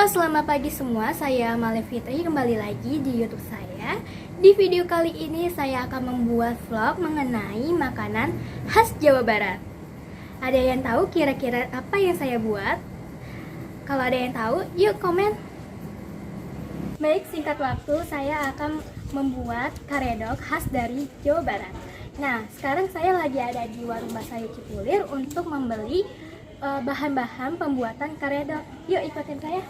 Selamat pagi semua, saya Male Fitri kembali lagi di YouTube saya. Di video kali ini saya akan membuat vlog mengenai makanan khas Jawa Barat. Ada yang tahu kira-kira apa yang saya buat? Kalau ada yang tahu, yuk komen. Baik, singkat waktu saya akan membuat karedok khas dari Jawa Barat. Nah, sekarang saya lagi ada di warung Basayu Cipulir untuk membeli bahan-bahan pembuatan karedok. Yuk ikutin saya.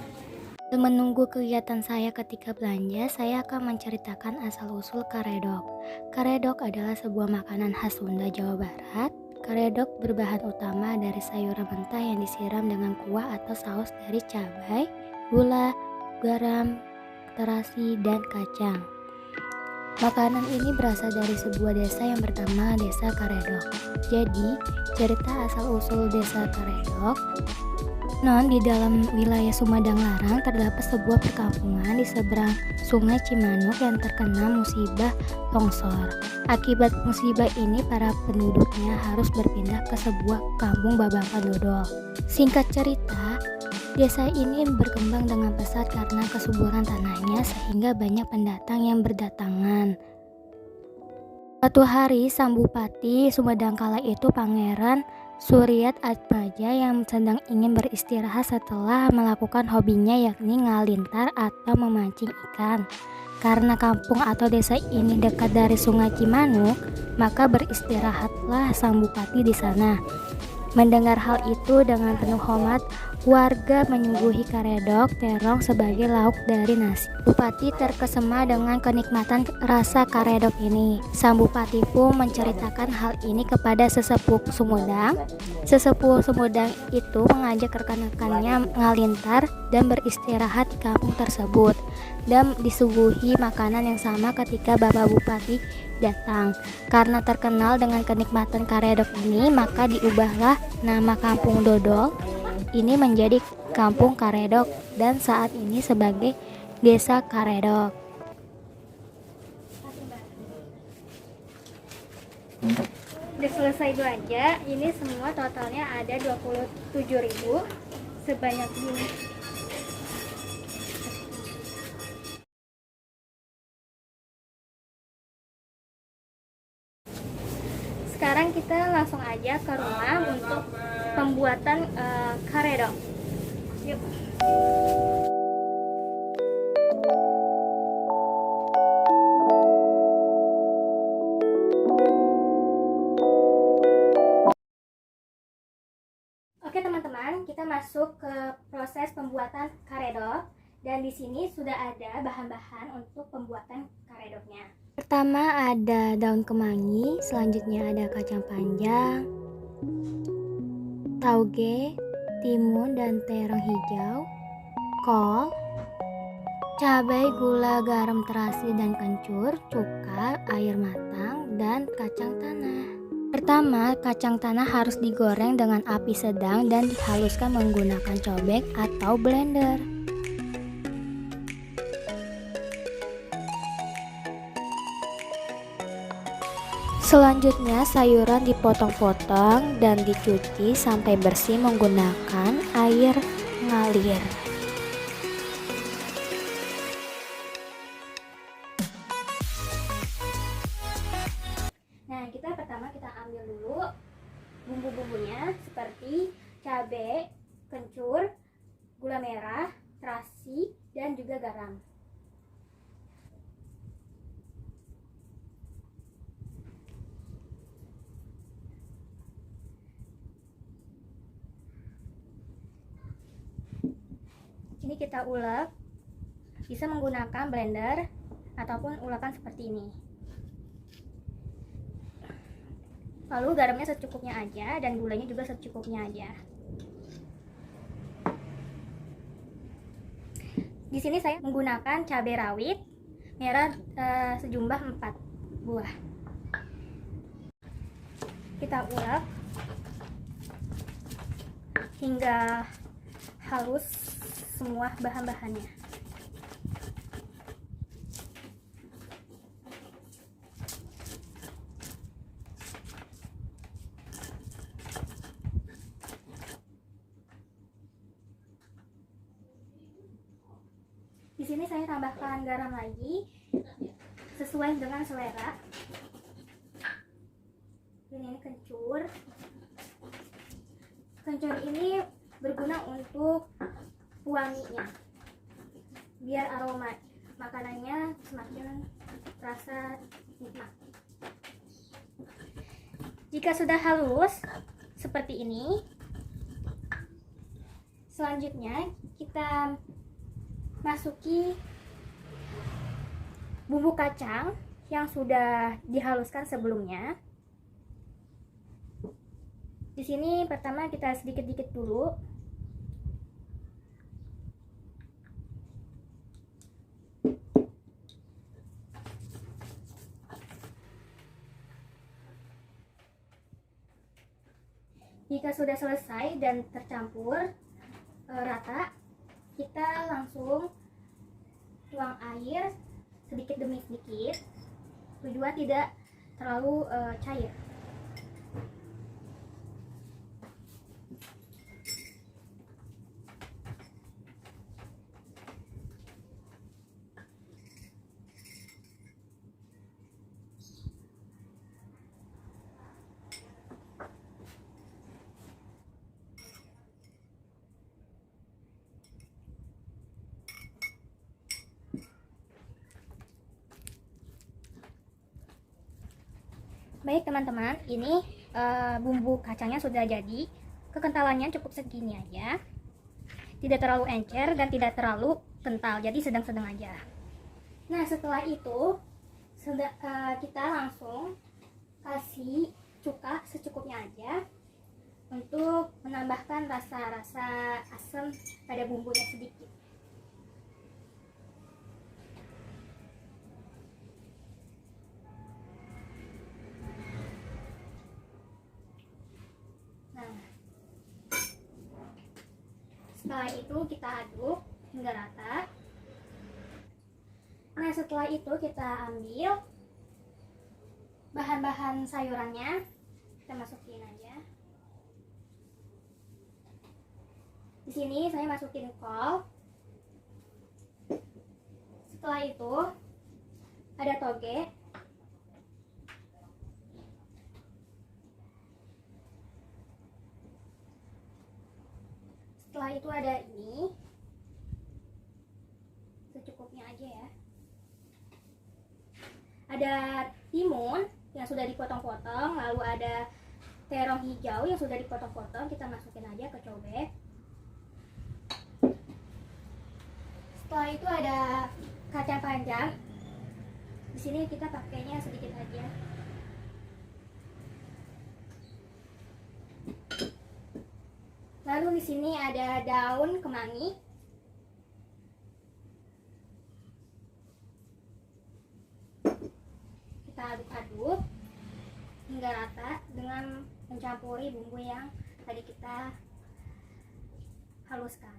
Menunggu kegiatan saya ketika belanja, saya akan menceritakan asal-usul karedok. Karedok adalah sebuah makanan khas Sunda, Jawa Barat. Karedok berbahan utama dari sayuran mentah yang disiram dengan kuah atau saus dari cabai, gula, garam, terasi, dan kacang. Makanan ini berasal dari sebuah desa yang bernama Desa Karedok. Jadi, cerita asal-usul Desa Karedok. Di dalam wilayah Sumedang Larang terdapat sebuah perkampungan di seberang Sungai Cimanuk yang terkena musibah longsor. Akibat musibah ini, para penduduknya harus berpindah ke sebuah kampung Babakan Dodol. Singkat cerita, desa ini berkembang dengan pesat karena kesuburan tanahnya sehingga banyak pendatang yang berdatangan. Suatu hari, sang bupati Sumedang kala itu Pangeran Suryat Atmaja yang sedang ingin beristirahat setelah melakukan hobinya yakni ngalintar atau memancing ikan. Karena kampung atau desa ini dekat dari Sungai Cimanuk, maka beristirahatlah sang bupati di sana. Mendengar hal itu dengan penuh hormat, warga menyuguhi karedok terong sebagai lauk dari nasi. Bupati terkesima dengan kenikmatan rasa karedok ini. Sang bupati pun menceritakan hal ini kepada sesepuh Sumedang. Sesepuh Sumedang itu mengajak rekan-rekannya ngalintar dan beristirahat di kampung tersebut, dan disuguhi makanan yang sama ketika Bapak Bupati datang. Karena terkenal dengan kenikmatan karedok ini, maka diubahlah nama Kampung Dodol ini menjadi Kampung Karedok dan saat ini sebagai Desa Karedok. Udah selesai belanja, ini semua totalnya ada 27.000 sebanyak ini. Sekarang kita langsung aja ke rumah untuk pembuatan karedok. Yuk. Oke teman-teman, kita masuk ke proses pembuatan karedok dan di sini sudah ada bahan-bahan untuk pembuatan karedoknya. Pertama ada daun kemangi, selanjutnya ada kacang panjang, tauge, timun dan terong hijau, kol, cabai, gula, garam, terasi dan kencur, cuka, air matang, dan kacang tanah. Pertama, kacang tanah harus digoreng dengan api sedang dan dihaluskan menggunakan cobek atau blender. Selanjutnya, sayuran dipotong-potong dan dicuci sampai bersih menggunakan air ngalir. Nah, pertama kita ambil dulu bumbu-bumbunya seperti cabai, kencur, gula merah, terasi, dan juga garam. Ini kita ulek, bisa menggunakan blender ataupun ulekan seperti ini. Lalu garamnya secukupnya aja dan gulanya juga secukupnya aja. Di sini saya menggunakan cabai rawit merah sejumlah 4 buah. Kita ulek hingga halus semua bahan-bahannya. sini saya tambahkan garam lagi sesuai dengan selera. Ini kencur. Kencur ini berguna untuk wanginya, biar aroma makanannya semakin terasa nikmat. Jika sudah halus seperti ini, selanjutnya kita masuki bumbu kacang yang sudah dihaluskan sebelumnya. Di sini pertama kita sedikit-sedikit dulu. Jika sudah selesai dan tercampur rata, kita langsung tuang air sedikit demi sedikit, tujuan tidak terlalu cair. Baik teman-teman, ini bumbu kacangnya sudah jadi. Kekentalannya cukup segini aja, tidak terlalu encer dan tidak terlalu kental, jadi sedang-sedang aja. Nah setelah itu kita langsung kasih cuka secukupnya aja untuk menambahkan rasa-rasa asam pada bumbunya sedikit. Setelah itu kita aduk hingga rata. Nah setelah itu kita ambil bahan-bahan sayurannya, kita masukin aja. Di sini saya masukin kol. Setelah itu ada toge. Setelah itu ada ini, secukupnya aja ya. Ada timun yang sudah dipotong-potong, lalu ada terong hijau yang sudah dipotong-potong, kita masukin aja ke cobek. Setelah itu ada kacang panjang. Di sini kita pakainya sedikit aja. Lalu di sini ada daun kemangi. Kita aduk-aduk hingga rata dengan mencampuri bumbu yang tadi kita haluskan.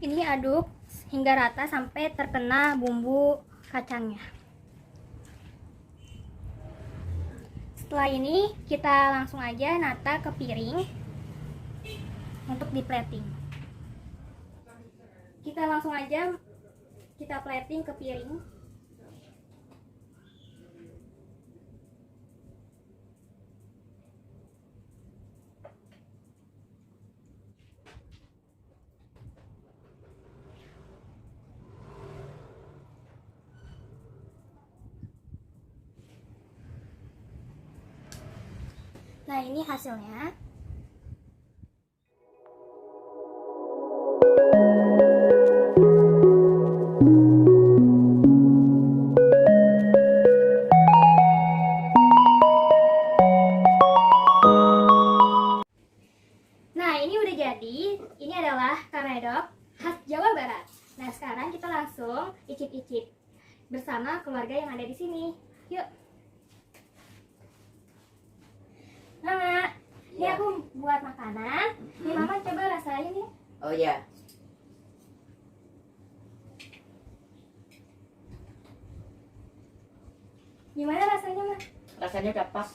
Ini aduk hingga rata sampai terkena bumbu kacangnya. Setelah ini kita langsung aja nata ke piring untuk di plating. Kita langsung aja kita plating ke piring. Nah ini hasilnya. Nah ini udah jadi. Ini adalah karedok khas Jawa Barat. Nah sekarang kita langsung icip-icip bersama keluarga yang ada di sini. Yuk. Nah, Ini aku buat makanan. Ini Mama coba rasain ya. Oh ya. Gimana rasanya, Ma? Rasanya udah pas.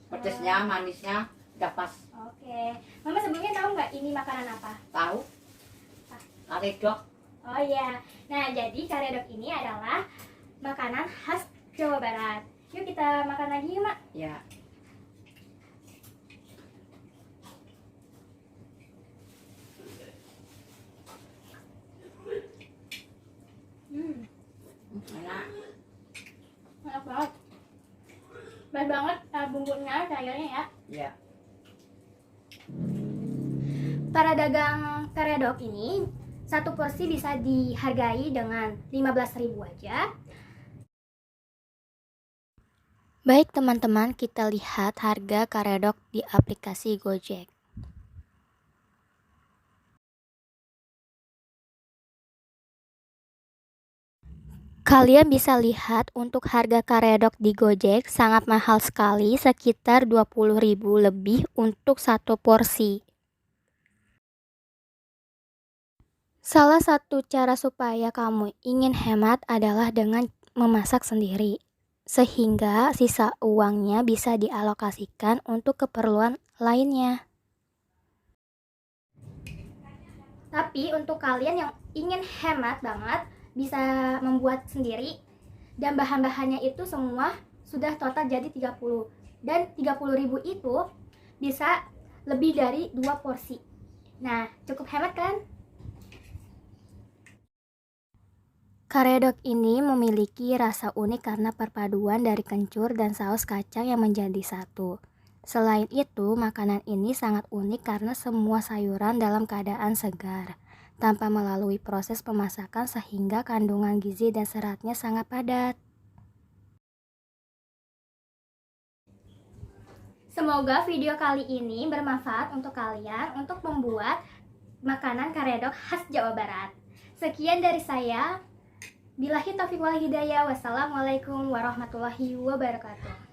Pedesnya, manisnya udah pas. Oke. Mama sebelumnya tahu nggak ini makanan apa? Tahu? Karedok. Oh iya. Nah, jadi karedok ini adalah makanan khas Jawa Barat. Yuk kita makan lagi yuk, Mak. Ya. Enak. Enak banget. Pas banget bumbunya, sayurnya ya. Ya. Para dagang karedok ini satu porsi bisa dihargai dengan 15.000 aja. Baik teman-teman, kita lihat harga karedok di aplikasi Gojek. Kalian bisa lihat untuk harga karedok di Gojek sangat mahal sekali, sekitar 20.000 lebih untuk satu porsi. Salah satu cara supaya kamu ingin hemat adalah dengan memasak sendiri, sehingga sisa uangnya bisa dialokasikan untuk keperluan lainnya. Tapi untuk kalian yang ingin hemat banget, bisa membuat sendiri, dan bahan-bahannya itu semua sudah total jadi 30. Dan 30.000 itu bisa lebih dari 2 porsi. Nah, cukup hemat kan? Karedok ini memiliki rasa unik karena perpaduan dari kencur dan saus kacang yang menjadi satu. Selain itu, makanan ini sangat unik karena semua sayuran dalam keadaan segar, tanpa melalui proses pemasakan sehingga kandungan gizi dan seratnya sangat padat. Semoga video kali ini bermanfaat untuk kalian untuk membuat makanan karedok khas Jawa Barat. Sekian dari saya. Billahi taufiq wal hidayah. Wassalamualaikum warahmatullahi wabarakatuh.